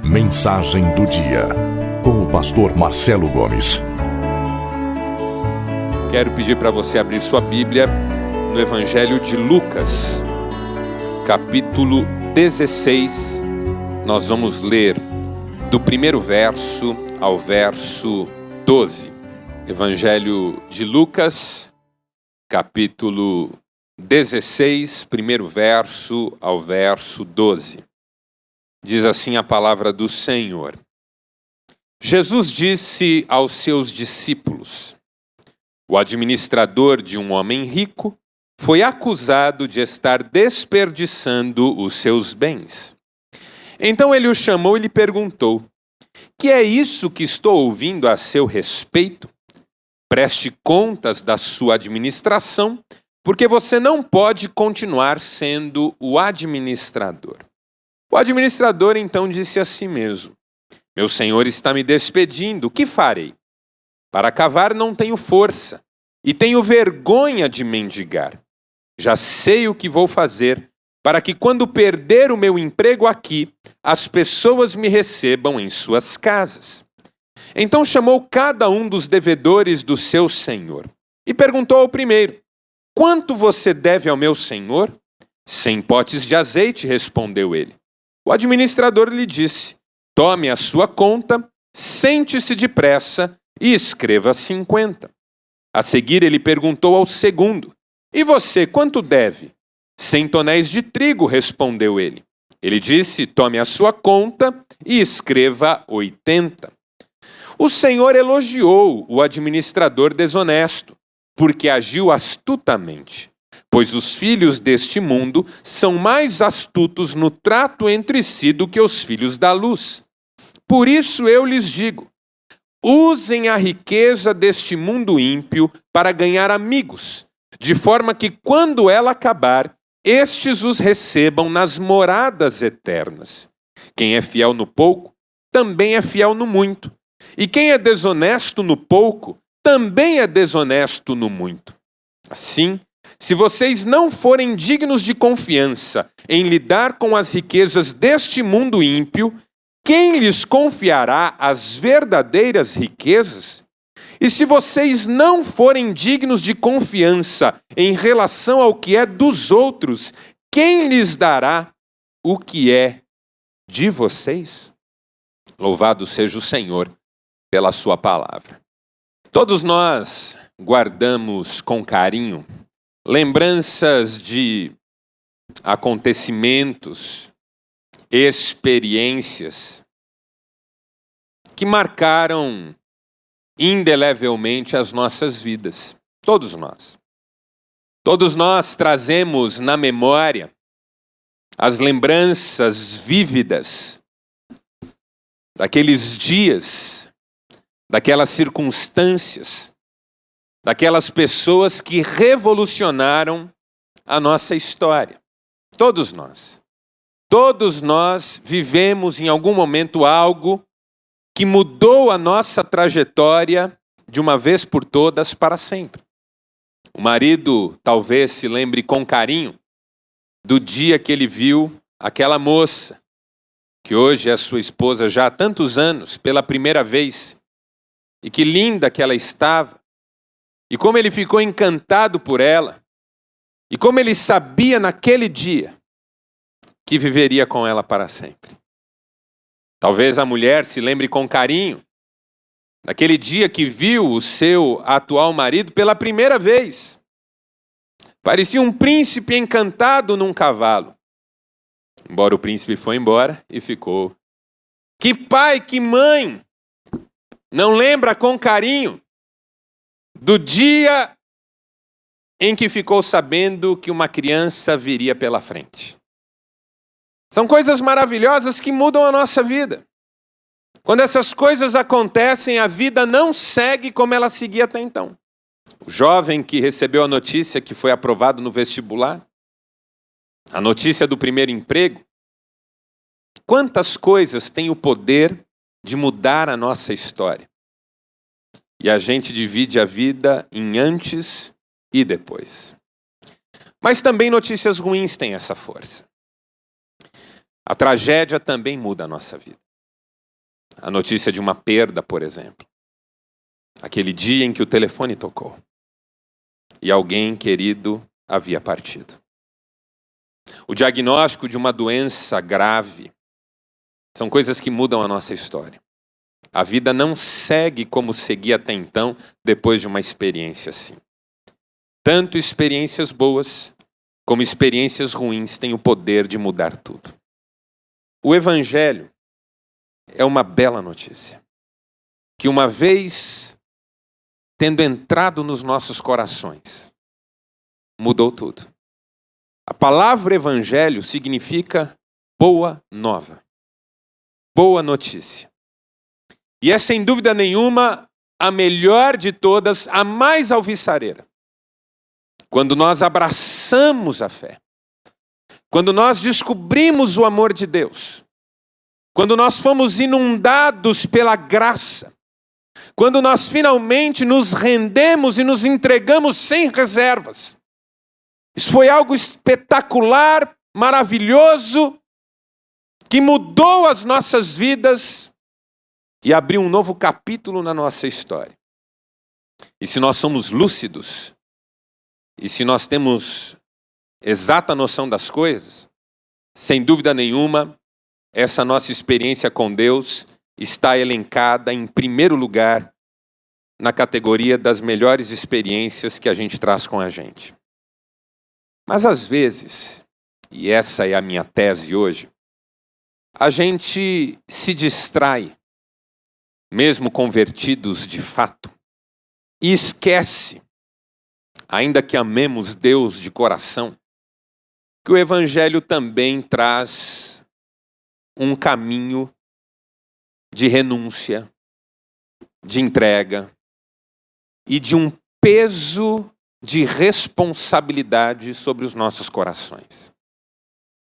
Mensagem do dia, com o pastor Marcelo Gomes. Quero pedir para você abrir sua Bíblia no Evangelho de Lucas, capítulo 16. Nós vamos ler do primeiro verso ao verso 12. Evangelho de Lucas, capítulo 16, primeiro verso ao verso 12. Diz assim a palavra do Senhor. Jesus disse aos seus discípulos: o administrador de um homem rico foi acusado de estar desperdiçando os seus bens. Então ele o chamou e lhe perguntou: que é isso que estou ouvindo a seu respeito? Preste contas da sua administração, porque você não pode continuar sendo o administrador. O administrador então disse a si mesmo: meu senhor está me despedindo, o que farei? Para cavar não tenho força, e tenho vergonha de mendigar. Já sei o que vou fazer, para que quando perder o meu emprego aqui, as pessoas me recebam em suas casas. Então chamou cada um dos devedores do seu senhor, e perguntou ao primeiro: quanto você deve ao meu senhor? 100 potes de azeite, respondeu ele. O administrador lhe disse: tome a sua conta, sente-se depressa e escreva 50. A seguir ele perguntou ao segundo: e você, quanto deve? 100 tonéis de trigo, respondeu ele. Ele disse: tome a sua conta e escreva 80. O Senhor elogiou o administrador desonesto, porque agiu astutamente. Pois os filhos deste mundo são mais astutos no trato entre si do que os filhos da luz. Por isso eu lhes digo: usem a riqueza deste mundo ímpio para ganhar amigos, de forma que quando ela acabar, estes os recebam nas moradas eternas. Quem é fiel no pouco, também é fiel no muito. E quem é desonesto no pouco, também é desonesto no muito. Assim, se vocês não forem dignos de confiança em lidar com as riquezas deste mundo ímpio, quem lhes confiará as verdadeiras riquezas? E se vocês não forem dignos de confiança em relação ao que é dos outros, quem lhes dará o que é de vocês? Louvado seja o Senhor pela sua palavra. Todos nós guardamos com carinho lembranças de acontecimentos, experiências que marcaram indelevelmente as nossas vidas. Todos nós. Todos nós trazemos na memória as lembranças vívidas daqueles dias, daquelas circunstâncias, daquelas pessoas que revolucionaram a nossa história. Todos nós. Todos nós vivemos em algum momento algo que mudou a nossa trajetória de uma vez por todas para sempre. O marido talvez se lembre com carinho do dia que ele viu aquela moça, que hoje é sua esposa já há tantos anos, pela primeira vez, e que linda que ela estava, e como ele ficou encantado por ela, e como ele sabia naquele dia que viveria com ela para sempre. Talvez a mulher se lembre com carinho daquele dia que viu o seu atual marido pela primeira vez. Parecia um príncipe encantado num cavalo. Embora o príncipe foi embora e ficou. Que pai, que mãe não lembra com carinho do dia em que ficou sabendo que uma criança viria pela frente? São coisas maravilhosas que mudam a nossa vida. Quando essas coisas acontecem, a vida não segue como ela seguia até então. O jovem que recebeu a notícia que foi aprovado no vestibular, a notícia do primeiro emprego, quantas coisas têm o poder de mudar a nossa história? E a gente divide a vida em antes e depois. Mas também notícias ruins têm essa força. A tragédia também muda a nossa vida. A notícia de uma perda, por exemplo. Aquele dia em que o telefone tocou e alguém querido havia partido. O diagnóstico de uma doença grave são coisas que mudam a nossa história. A vida não segue como seguia até então, depois de uma experiência assim. Tanto experiências boas como experiências ruins têm o poder de mudar tudo. O Evangelho é uma bela notícia. Que uma vez tendo entrado nos nossos corações, mudou tudo. A palavra Evangelho significa boa nova. Boa notícia. E é sem dúvida nenhuma a melhor de todas, a mais alvissareira. Quando nós abraçamos a fé, quando nós descobrimos o amor de Deus, quando nós fomos inundados pela graça, quando nós finalmente nos rendemos e nos entregamos sem reservas. Isso foi algo espetacular, maravilhoso, que mudou as nossas vidas e abriu um novo capítulo na nossa história. E se nós somos lúcidos, e se nós temos exata noção das coisas, sem dúvida nenhuma, essa nossa experiência com Deus está elencada em primeiro lugar na categoria das melhores experiências que a gente traz com a gente. Mas às vezes, e essa é a minha tese hoje, a gente se distrai, mesmo convertidos de fato, e esquece, ainda que amemos Deus de coração, que o Evangelho também traz um caminho de renúncia, de entrega e de um peso de responsabilidade sobre os nossos corações.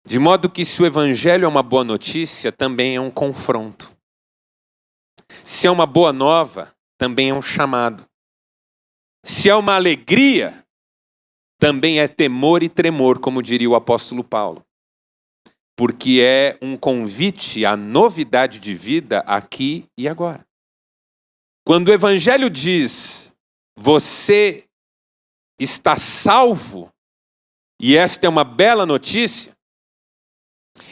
De modo que se o Evangelho é uma boa notícia, também é um confronto. Se é uma boa nova, também é um chamado. Se é uma alegria, também é temor e tremor, como diria o apóstolo Paulo. Porque é um convite à novidade de vida aqui e agora. Quando o Evangelho diz, você está salvo, e esta é uma bela notícia,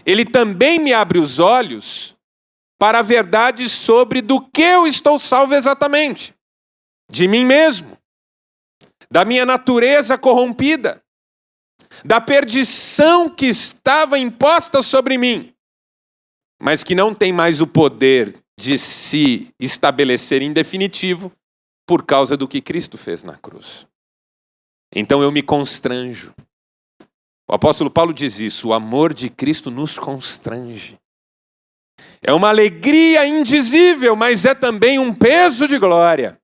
ele também me abre os olhos para a verdade sobre do que eu estou salvo exatamente. De mim mesmo, da minha natureza corrompida, da perdição que estava imposta sobre mim, mas que não tem mais o poder de se estabelecer em definitivo por causa do que Cristo fez na cruz. Então eu me constranjo. O apóstolo Paulo diz isso, o amor de Cristo nos constrange. É uma alegria indizível, mas é também um peso de glória.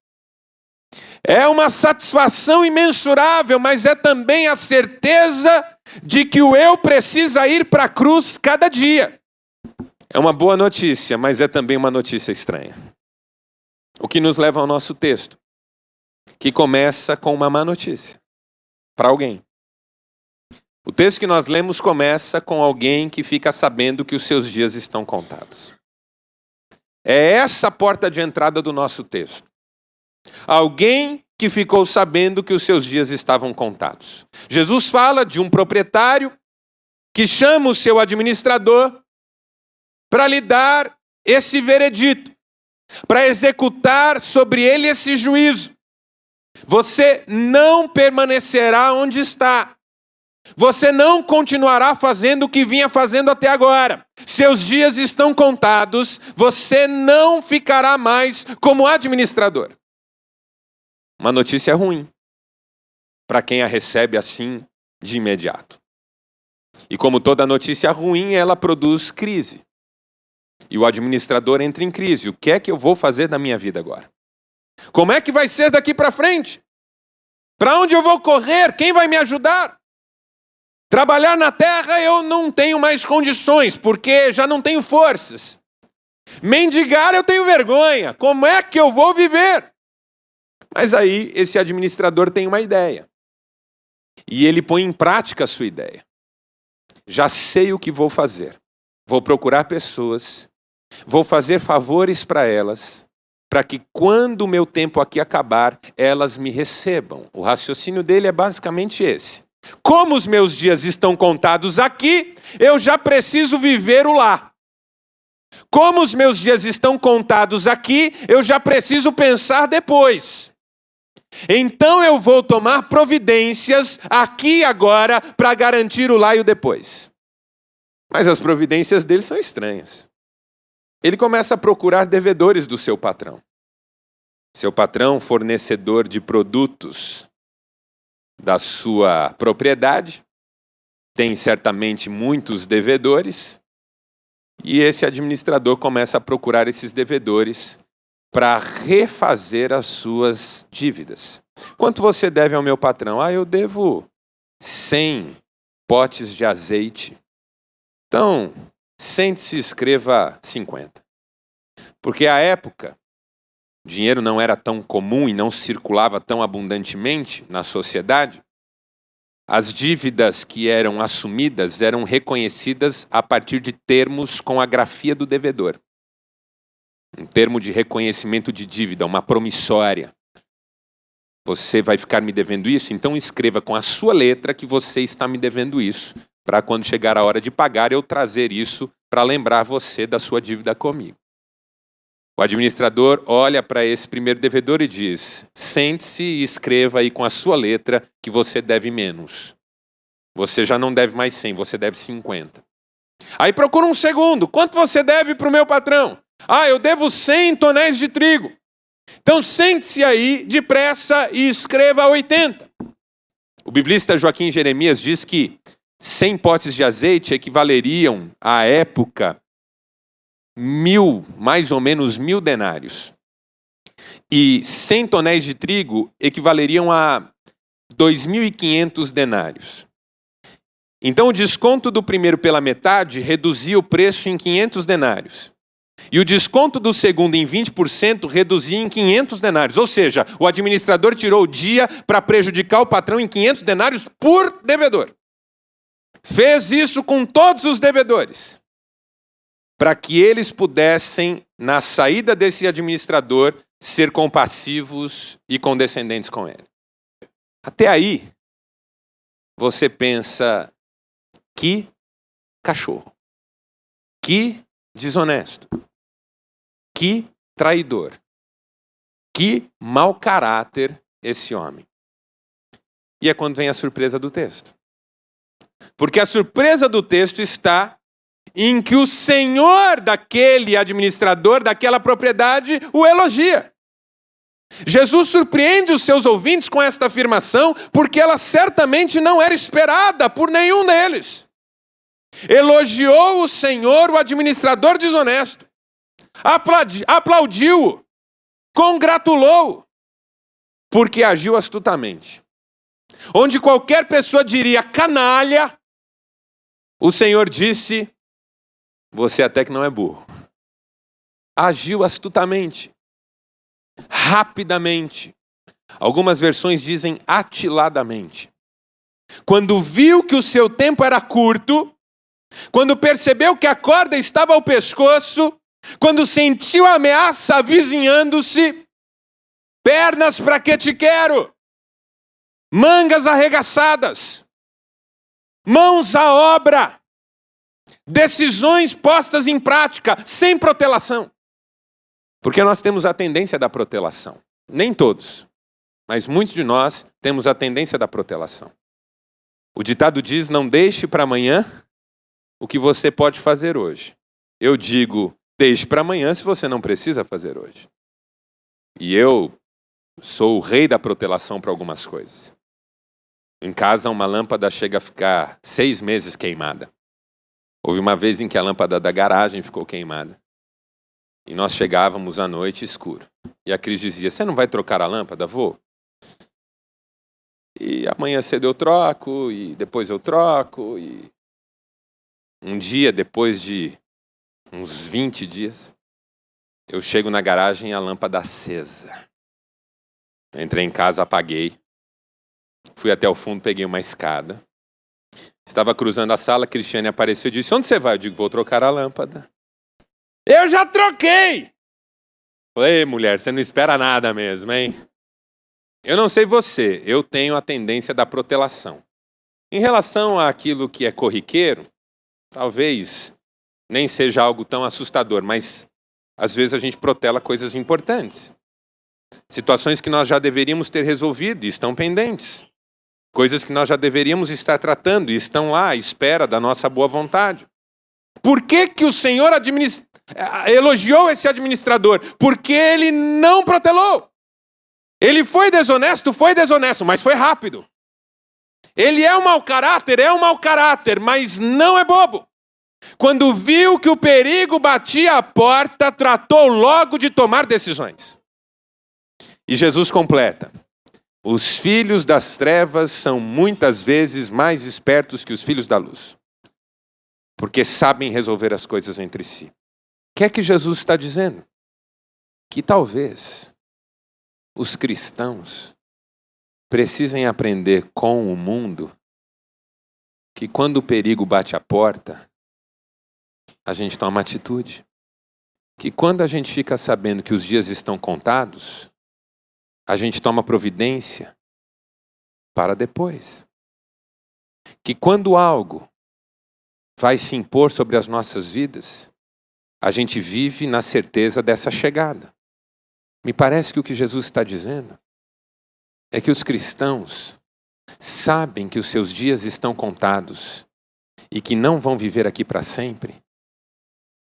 É uma satisfação imensurável, mas é também a certeza de que o eu precisa ir para a cruz cada dia. É uma boa notícia, mas é também uma notícia estranha. O que nos leva ao nosso texto, que começa com uma má notícia para alguém. O texto que nós lemos começa com alguém que fica sabendo que os seus dias estão contados. É essa a porta de entrada do nosso texto. Alguém que ficou sabendo que os seus dias estavam contados. Jesus fala de um proprietário que chama o seu administrador para lhe dar esse veredito, para executar sobre ele esse juízo. Você não permanecerá onde está. Você não continuará fazendo o que vinha fazendo até agora. Seus dias estão contados, você não ficará mais como administrador. Uma notícia ruim para quem a recebe assim de imediato. E como toda notícia ruim, ela produz crise. E o administrador entra em crise. O que é que eu vou fazer da minha vida agora? Como é que vai ser daqui para frente? Para onde eu vou correr? Quem vai me ajudar? Trabalhar na terra eu não tenho mais condições, porque já não tenho forças. Mendigar eu tenho vergonha. Como é que eu vou viver? Mas aí esse administrador tem uma ideia. E ele põe em prática a sua ideia. Já sei o que vou fazer. Vou procurar pessoas Vou fazer favores para elas, para que quando o meu tempo aqui acabar, elas me recebam. O raciocínio dele é basicamente esse. Como os meus dias estão contados aqui, eu já preciso viver o lá. Como os meus dias estão contados aqui, eu já preciso pensar depois. Então eu vou tomar providências aqui e agora para garantir o lá e o depois. Mas as providências dele são estranhas. Ele começa a procurar devedores do seu patrão. Seu patrão, fornecedor de produtos da sua propriedade, tem certamente muitos devedores, e esse administrador começa a procurar esses devedores para refazer as suas dívidas. Quanto você deve ao meu patrão? Eu devo 100 potes de azeite. Então, sente-se e escreva 50. Porque à época, o dinheiro não era tão comum e não circulava tão abundantemente na sociedade. As dívidas que eram assumidas eram reconhecidas a partir de termos com a grafia do devedor. Um termo de reconhecimento de dívida, uma promissória. Você vai ficar me devendo isso? Então escreva com a sua letra que você está me devendo isso, para quando chegar a hora de pagar eu trazer isso para lembrar você da sua dívida comigo. O administrador olha para esse primeiro devedor e diz: sente-se e escreva aí com a sua letra que você deve menos. Você já não deve mais 100, você deve 50. Aí procura um segundo. Quanto você deve para o meu patrão? Eu devo 100 tonéis de trigo. Então sente-se aí depressa e escreva 80. O biblista Joaquim Jeremias diz que 100 potes de azeite equivaleriam, à época, mais ou menos 1.000 denários. E 100 tonéis de trigo equivaleriam a 2.500 denários. Então o desconto do primeiro pela metade reduzia o preço em 500 denários. E o desconto do segundo em 20% reduzia em 500 denários. Ou seja, o administrador tirou o dia para prejudicar o patrão em 500 denários por devedor. Fez isso com todos os devedores, para que eles pudessem, na saída desse administrador, ser compassivos e condescendentes com ele. Até aí, você pensa, que cachorro, que desonesto, que traidor, que mau caráter esse homem. E é quando vem a surpresa do texto. Porque a surpresa do texto está em que o senhor daquele administrador, daquela propriedade, o elogia. Jesus surpreende os seus ouvintes com esta afirmação, porque ela certamente não era esperada por nenhum deles. Elogiou o senhor, o administrador desonesto. Aplaudiu-o. Congratulou-o. Porque agiu astutamente. Onde qualquer pessoa diria canalha, o Senhor disse: você até que não é burro. Agiu astutamente, rapidamente. Algumas versões dizem atiladamente. Quando viu que o seu tempo era curto, quando percebeu que a corda estava ao pescoço, quando sentiu a ameaça avizinhando-se, pernas para que te quero, mangas arregaçadas, mãos à obra, decisões postas em prática, sem protelação. Porque nós temos a tendência da protelação. Nem todos, mas muitos de nós temos a tendência da protelação. O ditado diz: não deixe para amanhã o que você pode fazer hoje. Eu digo, deixe para amanhã se você não precisa fazer hoje. E eu sou o rei da protelação para algumas coisas. Em casa, uma lâmpada chega a ficar 6 meses queimada. Houve uma vez em que a lâmpada da garagem ficou queimada. E nós chegávamos à noite escuro. E a Cris dizia: você não vai trocar a lâmpada? Vou. E amanhã cedo eu troco, e depois eu troco. E um dia, depois de uns 20 dias, eu chego na garagem e a lâmpada acesa. Eu entrei em casa, apaguei. Fui até o fundo, peguei uma escada. Estava cruzando a sala, a Cristiane apareceu e disse: onde você vai? Eu digo: vou trocar a lâmpada. Eu já troquei. Falei, mulher, você não espera nada mesmo, hein? Eu não sei você, eu tenho a tendência da protelação. Em relação àquilo que é corriqueiro, talvez nem seja algo tão assustador, mas às vezes a gente protela coisas importantes. Situações que nós já deveríamos ter resolvido e estão pendentes. Coisas que nós já deveríamos estar tratando e estão lá à espera da nossa boa vontade. Por que o Senhor elogiou esse administrador? Porque ele não protelou. Ele foi desonesto, mas foi rápido. Ele é um mau caráter, mas não é bobo. Quando viu que o perigo batia à porta, tratou logo de tomar decisões. E Jesus completa: os filhos das trevas são muitas vezes mais espertos que os filhos da luz, porque sabem resolver as coisas entre si. O que é que Jesus está dizendo? Que talvez os cristãos precisem aprender com o mundo que quando o perigo bate à porta, a gente toma atitude. Que quando a gente fica sabendo que os dias estão contados, a gente toma providência para depois. Que quando algo vai se impor sobre as nossas vidas, a gente vive na certeza dessa chegada. Me parece que o que Jesus está dizendo é que os cristãos sabem que os seus dias estão contados e que não vão viver aqui para sempre,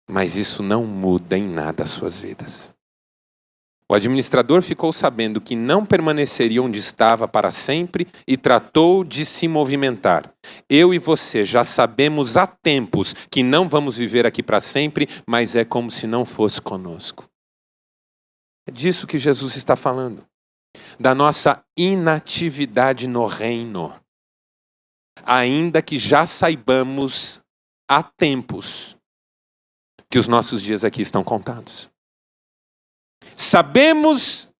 mas isso não muda em nada as suas vidas. O administrador ficou sabendo que não permaneceria onde estava para sempre e tratou de se movimentar. Eu e você já sabemos há tempos que não vamos viver aqui para sempre, mas é como se não fosse conosco. É disso que Jesus está falando. Da nossa inatividade no reino. Ainda que já saibamos há tempos que os nossos dias aqui estão contados. Sabemos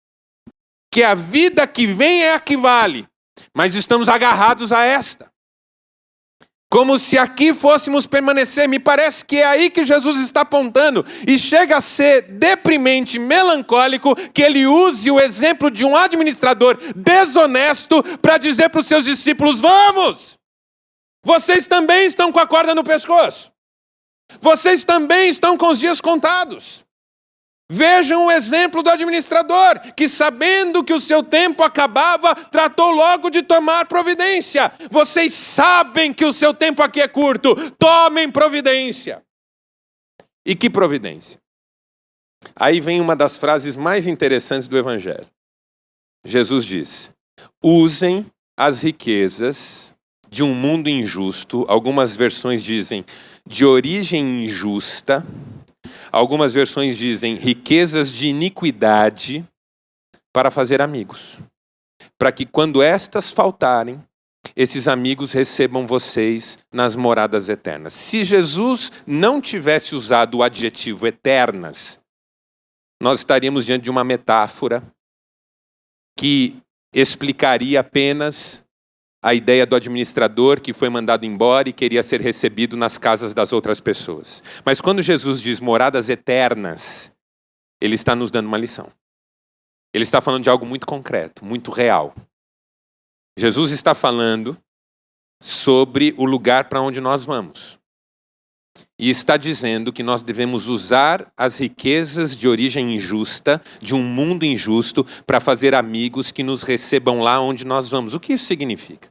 que a vida que vem é a que vale, mas estamos agarrados a esta. Como se aqui fôssemos permanecer. Me parece que é aí que Jesus está apontando. E chega a ser deprimente, melancólico, que ele use o exemplo de um administrador desonesto para dizer para os seus discípulos: vamos! Vocês também estão com a corda no pescoço. Vocês também estão com os dias contados. Vejam o exemplo do administrador, que sabendo que o seu tempo acabava, tratou logo de tomar providência. Vocês sabem que o seu tempo aqui é curto, tomem providência. E que providência? Aí vem uma das frases mais interessantes do Evangelho. Jesus diz: usem as riquezas de um mundo injusto, algumas versões dizem de origem injusta, algumas versões dizem riquezas de iniquidade, para fazer amigos. Para que quando estas faltarem, esses amigos recebam vocês nas moradas eternas. Se Jesus não tivesse usado o adjetivo eternas, nós estaríamos diante de uma metáfora que explicaria apenas a ideia do administrador que foi mandado embora e queria ser recebido nas casas das outras pessoas. Mas quando Jesus diz moradas eternas, ele está nos dando uma lição. Ele está falando de algo muito concreto, muito real. Jesus está falando sobre o lugar para onde nós vamos. E está dizendo que nós devemos usar as riquezas de origem injusta, de um mundo injusto, para fazer amigos que nos recebam lá onde nós vamos. O que isso significa?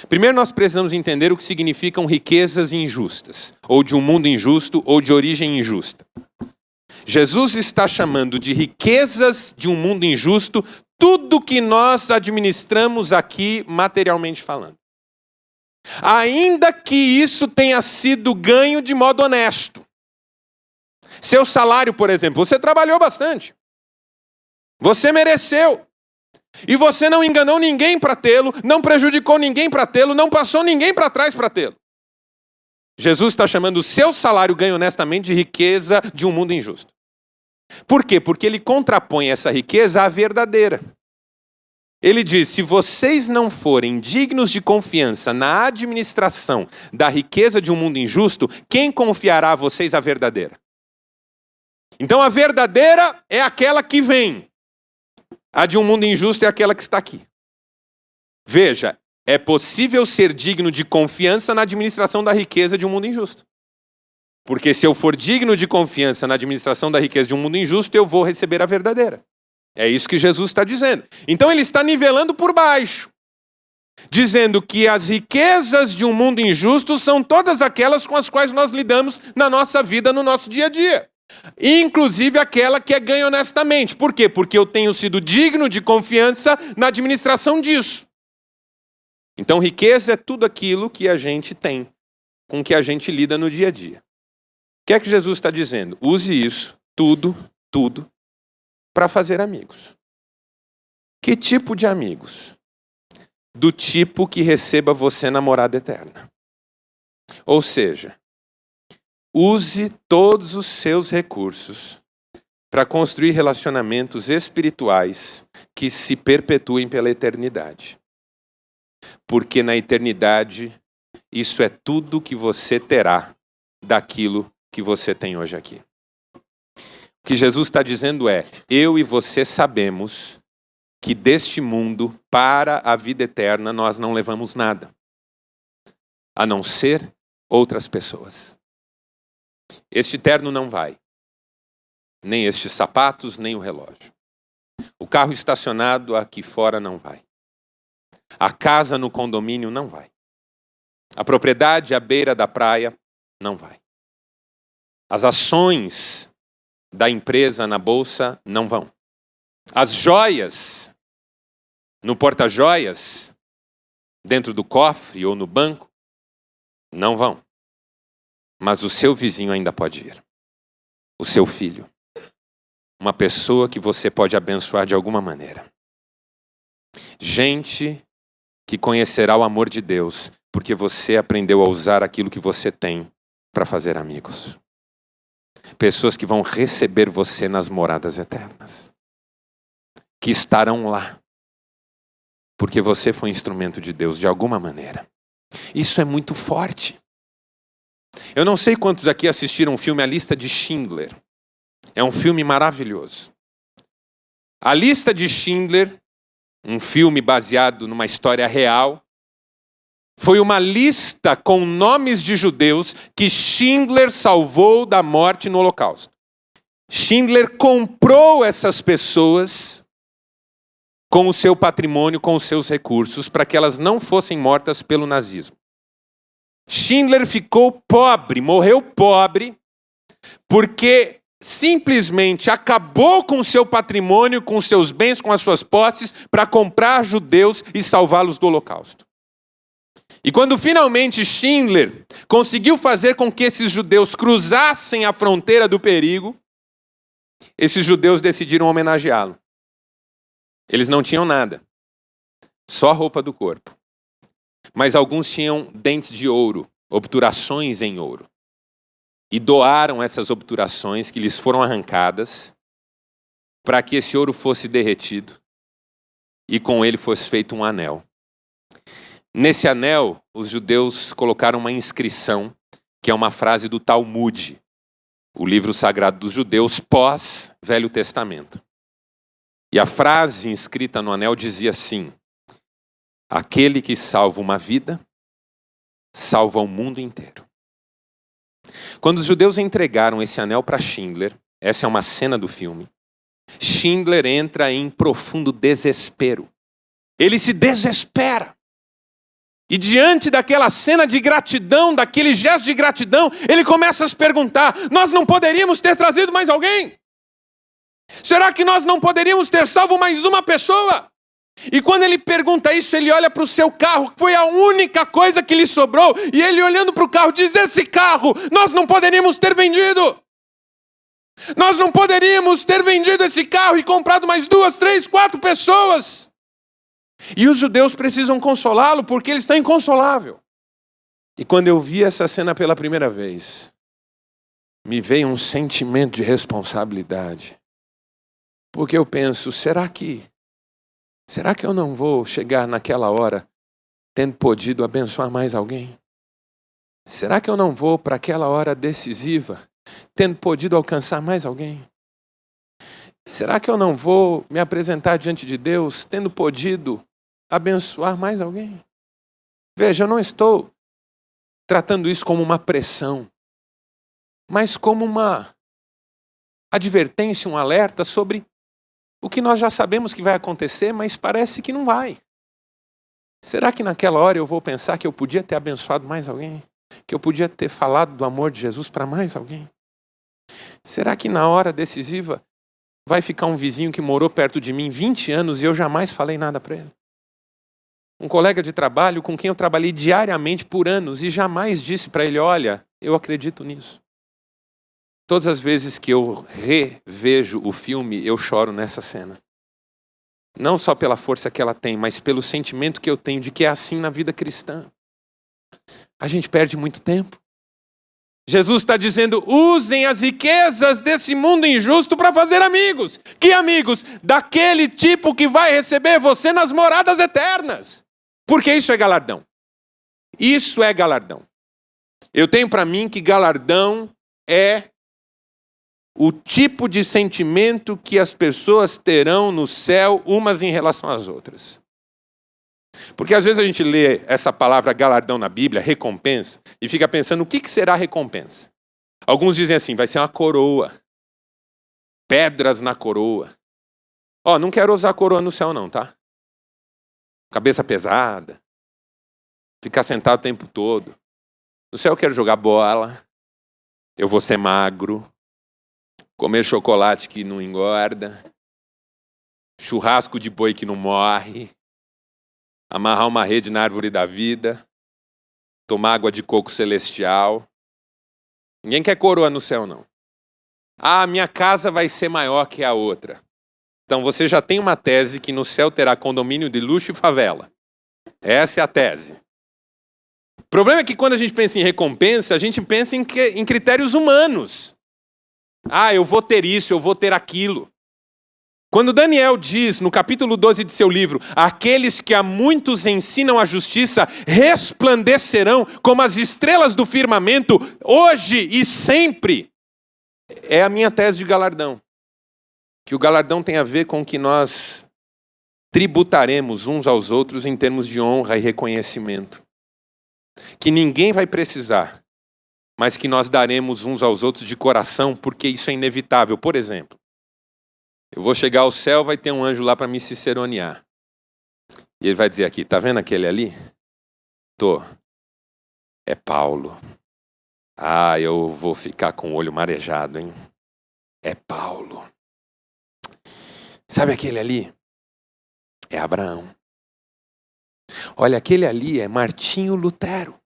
Primeiro nós precisamos entender o que significam riquezas injustas, ou de um mundo injusto, ou de origem injusta. Jesus está chamando de riquezas de um mundo injusto tudo que nós administramos aqui materialmente falando. Ainda que isso tenha sido ganho de modo honesto. Seu salário, por exemplo, você trabalhou bastante. Você mereceu. E você não enganou ninguém para tê-lo, não prejudicou ninguém para tê-lo, não passou ninguém para trás para tê-lo. Jesus está chamando o seu salário ganho honestamente de riqueza de um mundo injusto. Por quê? Porque ele contrapõe essa riqueza à verdadeira. Ele diz: se vocês não forem dignos de confiança na administração da riqueza de um mundo injusto, quem confiará a vocês a verdadeira? Então a verdadeira é aquela que vem. A de um mundo injusto é aquela que está aqui. Veja, é possível ser digno de confiança na administração da riqueza de um mundo injusto. Porque se eu for digno de confiança na administração da riqueza de um mundo injusto, eu vou receber a verdadeira. É isso que Jesus está dizendo. Então ele está nivelando por baixo, dizendo que as riquezas de um mundo injusto são todas aquelas com as quais nós lidamos na nossa vida, no nosso dia a dia. Inclusive aquela que é ganha honestamente. Por quê? Porque eu tenho sido digno de confiança na administração disso. Então riqueza é tudo aquilo que a gente tem, com que a gente lida no dia a dia. O que é que Jesus está dizendo? Use isso, tudo, para fazer amigos. Que tipo de amigos? Do tipo que receba você na morada eterna. Ou seja, use todos os seus recursos para construir relacionamentos espirituais que se perpetuem pela eternidade. Porque na eternidade, isso é tudo que você terá daquilo que você tem hoje aqui. O que Jesus está dizendo é, eu e você sabemos que deste mundo para a vida eterna nós não levamos nada, a não ser outras pessoas. Este terno não vai, nem estes sapatos, nem o relógio. O carro estacionado aqui fora não vai. A casa no condomínio não vai. A propriedade à beira da praia não vai. As ações da empresa na bolsa não vão. As joias no porta-joias, dentro do cofre ou no banco, não vão. Mas o seu vizinho ainda pode ir. O seu filho. Uma pessoa que você pode abençoar de alguma maneira. Gente que conhecerá o amor de Deus, porque você aprendeu a usar aquilo que você tem para fazer amigos. Pessoas que vão receber você nas moradas eternas. Que estarão lá. Porque você foi instrumento de Deus de alguma maneira. Isso é muito forte. Eu não sei quantos aqui assistiram o filme A Lista de Schindler. É um filme maravilhoso. A Lista de Schindler, um filme baseado numa história real, foi uma lista com nomes de judeus que Schindler salvou da morte no Holocausto. Schindler comprou essas pessoas com o seu patrimônio, com os seus recursos, para que elas não fossem mortas pelo nazismo. Schindler ficou pobre, morreu pobre, porque simplesmente acabou com o seu patrimônio, com os seus bens, com as suas posses, para comprar judeus e salvá-los do Holocausto. E quando finalmente Schindler conseguiu fazer com que esses judeus cruzassem a fronteira do perigo, esses judeus decidiram homenageá-lo. Eles não tinham nada, só a roupa do corpo. Mas alguns tinham dentes de ouro, obturações em ouro. E doaram essas obturações que lhes foram arrancadas para que esse ouro fosse derretido e com ele fosse feito um anel. Nesse anel, os judeus colocaram uma inscrição, que é uma frase do Talmud, o livro sagrado dos judeus pós-Velho Testamento. E a frase inscrita no anel dizia assim: aquele que salva uma vida, salva o mundo inteiro. Quando os judeus entregaram esse anel para Schindler, essa é uma cena do filme, Schindler entra em profundo desespero. Ele se desespera. E diante daquela cena de gratidão, daquele gesto de gratidão, ele começa a se perguntar, nós não poderíamos ter trazido mais alguém? Será que nós não poderíamos ter salvo mais uma pessoa? E quando ele pergunta isso, ele olha para o seu carro, que foi a única coisa que lhe sobrou, e ele olhando para o carro diz, esse carro nós não poderíamos ter vendido. Nós não poderíamos ter vendido esse carro e comprado mais 2, 3, 4 pessoas. E os judeus precisam consolá-lo porque ele está inconsolável. E quando eu vi essa cena pela primeira vez, me veio um sentimento de responsabilidade. Porque eu penso, será que eu não vou chegar naquela hora tendo podido abençoar mais alguém? Será que eu não vou para aquela hora decisiva tendo podido alcançar mais alguém? Será que eu não vou me apresentar diante de Deus tendo podido abençoar mais alguém? Veja, eu não estou tratando isso como uma pressão, mas como uma advertência, um alerta sobre o que nós já sabemos que vai acontecer, mas parece que não vai. Será que naquela hora eu vou pensar que eu podia ter abençoado mais alguém? Que eu podia ter falado do amor de Jesus para mais alguém? Será que na hora decisiva vai ficar um vizinho que morou perto de mim 20 anos e eu jamais falei nada para ele? Um colega de trabalho com quem eu trabalhei diariamente por anos e jamais disse para ele, olha, eu acredito nisso. Todas as vezes que eu revejo o filme, eu choro nessa cena. Não só pela força que ela tem, mas pelo sentimento que eu tenho de que é assim na vida cristã. A gente perde muito tempo. Jesus está dizendo, usem as riquezas desse mundo injusto para fazer amigos. Que amigos? Daquele tipo que vai receber você nas moradas eternas. Porque isso é galardão. Isso é galardão. Eu tenho para mim que galardão é o tipo de sentimento que as pessoas terão no céu umas em relação às outras. Porque às vezes a gente lê essa palavra galardão na Bíblia, recompensa, e fica pensando o que será recompensa. Alguns dizem assim, vai ser uma coroa, pedras na coroa. Ó, não quero usar coroa no céu não, tá? Cabeça pesada, ficar sentado o tempo todo. No céu eu quero jogar bola, eu vou ser magro, comer chocolate que não engorda, churrasco de boi que não morre, amarrar uma rede na árvore da vida, tomar água de coco celestial. Ninguém quer coroa no céu, não. Ah, minha casa vai ser maior que a outra. Então você já tem uma tese que no céu terá condomínio de luxo e favela. Essa é a tese. O problema é que quando a gente pensa em recompensa, a gente pensa em critérios humanos. Ah, eu vou ter isso, eu vou ter aquilo. Quando Daniel diz, no capítulo 12 de seu livro, aqueles que a muitos ensinam a justiça resplandecerão como as estrelas do firmamento, hoje e sempre. É a minha tese de galardão. Que o galardão tem a ver com que nós tributaremos uns aos outros em termos de honra e reconhecimento. Que ninguém vai precisar, mas que nós daremos uns aos outros de coração, porque isso é inevitável. Por exemplo, eu vou chegar ao céu, vai ter um anjo lá para me ciceronear. E ele vai dizer aqui, tá vendo aquele ali? Tô. É Paulo. Ah, eu vou ficar com o olho marejado, hein? É Paulo. Sabe aquele ali? É Abraão. Olha, aquele ali é Martinho Lutero.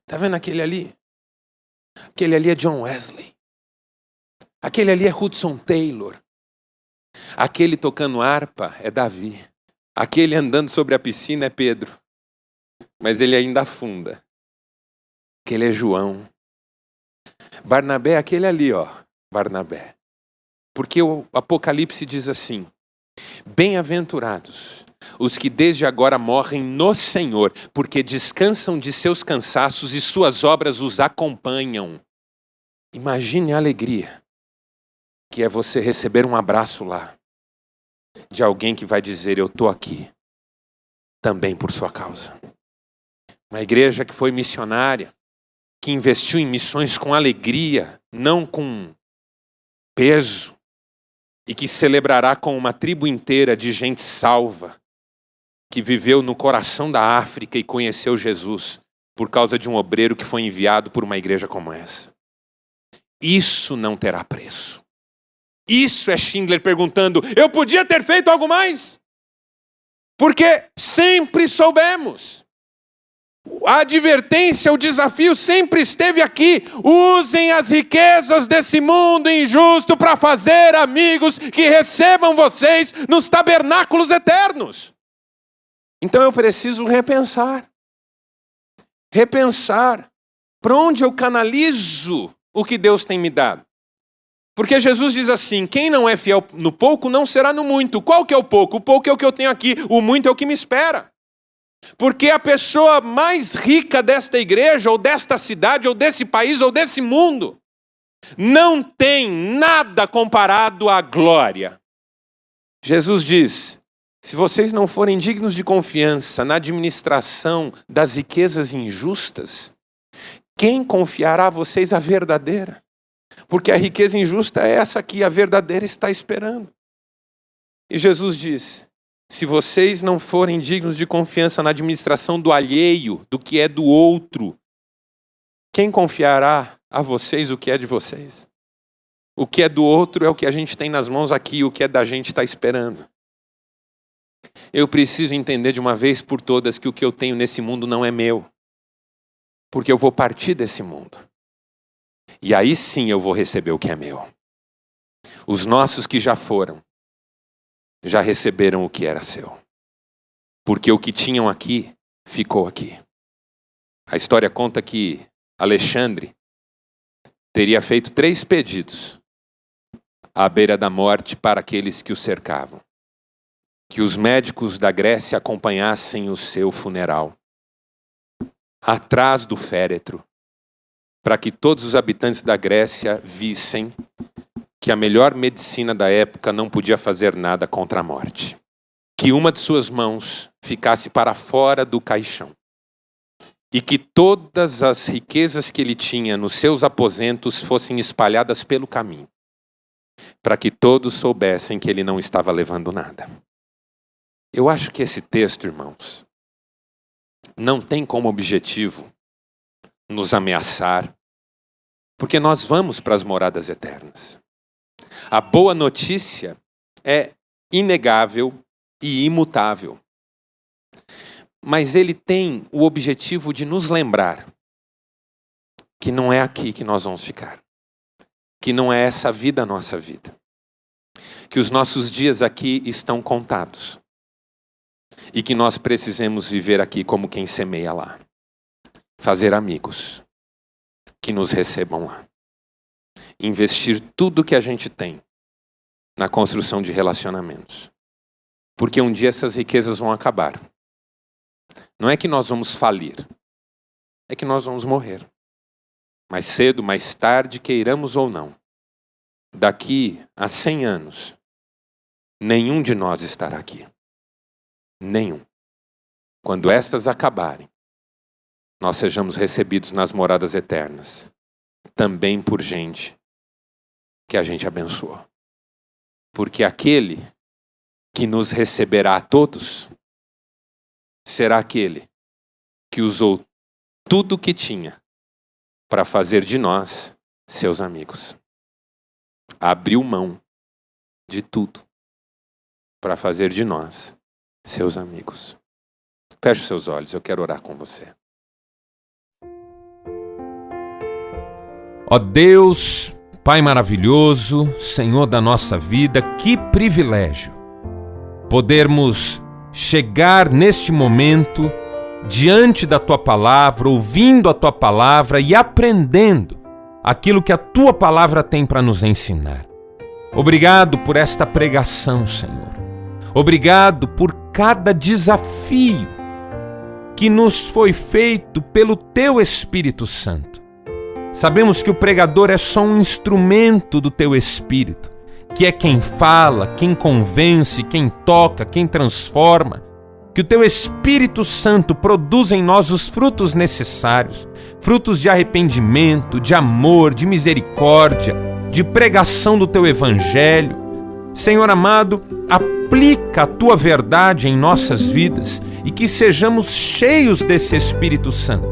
Tá vendo aquele ali? Aquele ali é John Wesley. Aquele ali é Hudson Taylor. Aquele tocando harpa é Davi. Aquele andando sobre a piscina é Pedro. Mas ele ainda afunda. Aquele é João. Barnabé é aquele ali, ó. Barnabé. Porque o Apocalipse diz assim, bem-aventurados os que desde agora morrem no Senhor, porque descansam de seus cansaços e suas obras os acompanham. Imagine a alegria que é você receber um abraço lá, de alguém que vai dizer, eu estou aqui, também por sua causa. Uma igreja que foi missionária, que investiu em missões com alegria, não com peso, e que celebrará com uma tribo inteira de gente salva, que viveu no coração da África e conheceu Jesus por causa de um obreiro que foi enviado por uma igreja como essa. Isso não terá preço. Isso é Schindler perguntando, eu podia ter feito algo mais? Porque sempre soubemos. A advertência, o desafio sempre esteve aqui. Usem as riquezas desse mundo injusto para fazer amigos que recebam vocês nos tabernáculos eternos. Então eu preciso repensar. Repensar para onde eu canalizo o que Deus tem me dado. Porque Jesus diz assim, quem não é fiel no pouco não será no muito. Qual que é o pouco? O pouco é o que eu tenho aqui, o muito é o que me espera. Porque a pessoa mais rica desta igreja, ou desta cidade, ou desse país, ou desse mundo, não tem nada comparado à glória. Jesus diz: se vocês não forem dignos de confiança na administração das riquezas injustas, quem confiará a vocês a verdadeira? Porque a riqueza injusta é essa que a verdadeira está esperando. E Jesus diz: se vocês não forem dignos de confiança na administração do alheio, do que é do outro, quem confiará a vocês o que é de vocês? O que é do outro é o que a gente tem nas mãos aqui, o que é da gente está esperando. Eu preciso entender de uma vez por todas que o que eu tenho nesse mundo não é meu, porque eu vou partir desse mundo. E aí sim eu vou receber o que é meu. Os nossos que já foram, já receberam o que era seu. Porque o que tinham aqui, ficou aqui. A história conta que Alexandre teria feito 3 pedidos à beira da morte para aqueles que o cercavam. Que os médicos da Grécia acompanhassem o seu funeral, atrás do féretro, para que todos os habitantes da Grécia vissem que a melhor medicina da época não podia fazer nada contra a morte. Que uma de suas mãos ficasse para fora do caixão. E que todas as riquezas que ele tinha nos seus aposentos fossem espalhadas pelo caminho. Para que todos soubessem que ele não estava levando nada. Eu acho que esse texto, irmãos, não tem como objetivo nos ameaçar, porque nós vamos para as moradas eternas. A boa notícia é inegável e imutável. Mas ele tem o objetivo de nos lembrar que não é aqui que nós vamos ficar. Que não é essa vida a nossa vida. Que os nossos dias aqui estão contados. E que nós precisamos viver aqui como quem semeia lá. Fazer amigos que nos recebam lá. Investir tudo que a gente tem na construção de relacionamentos. Porque um dia essas riquezas vão acabar. Não é que nós vamos falir. É que nós vamos morrer. Mais cedo, mais tarde, queiramos ou não. Daqui a 100 anos, nenhum de nós estará aqui. Nenhum. Quando estas acabarem, nós sejamos recebidos nas moradas eternas. Também por gente que a gente abençoou. Porque aquele que nos receberá a todos, será aquele que usou tudo o que tinha para fazer de nós seus amigos. Abriu mão de tudo para fazer de nós seus amigos. Feche os seus olhos, eu quero orar com você. Ó Deus, Pai maravilhoso, Senhor da nossa vida, que privilégio podermos chegar neste momento diante da Tua Palavra, ouvindo a Tua Palavra e aprendendo aquilo que a Tua Palavra tem para nos ensinar. Obrigado por esta pregação, Senhor. Obrigado por cada desafio que nos foi feito pelo Teu Espírito Santo. Sabemos que o pregador é só um instrumento do Teu Espírito, que é quem fala, quem convence, quem toca, quem transforma. Que o Teu Espírito Santo produza em nós os frutos necessários, frutos de arrependimento, de amor, de misericórdia, de pregação do Teu Evangelho. Senhor amado, aplica a Tua verdade em nossas vidas e que sejamos cheios desse Espírito Santo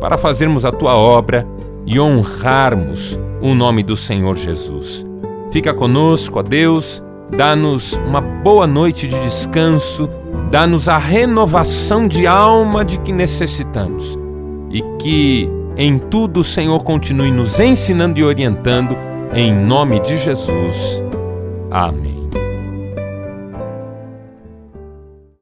para fazermos a Tua obra e honrarmos o nome do Senhor Jesus. Fica conosco, ó Deus, dá-nos uma boa noite de descanso, dá-nos a renovação de alma de que necessitamos e que em tudo o Senhor continue nos ensinando e orientando, em nome de Jesus. Amém.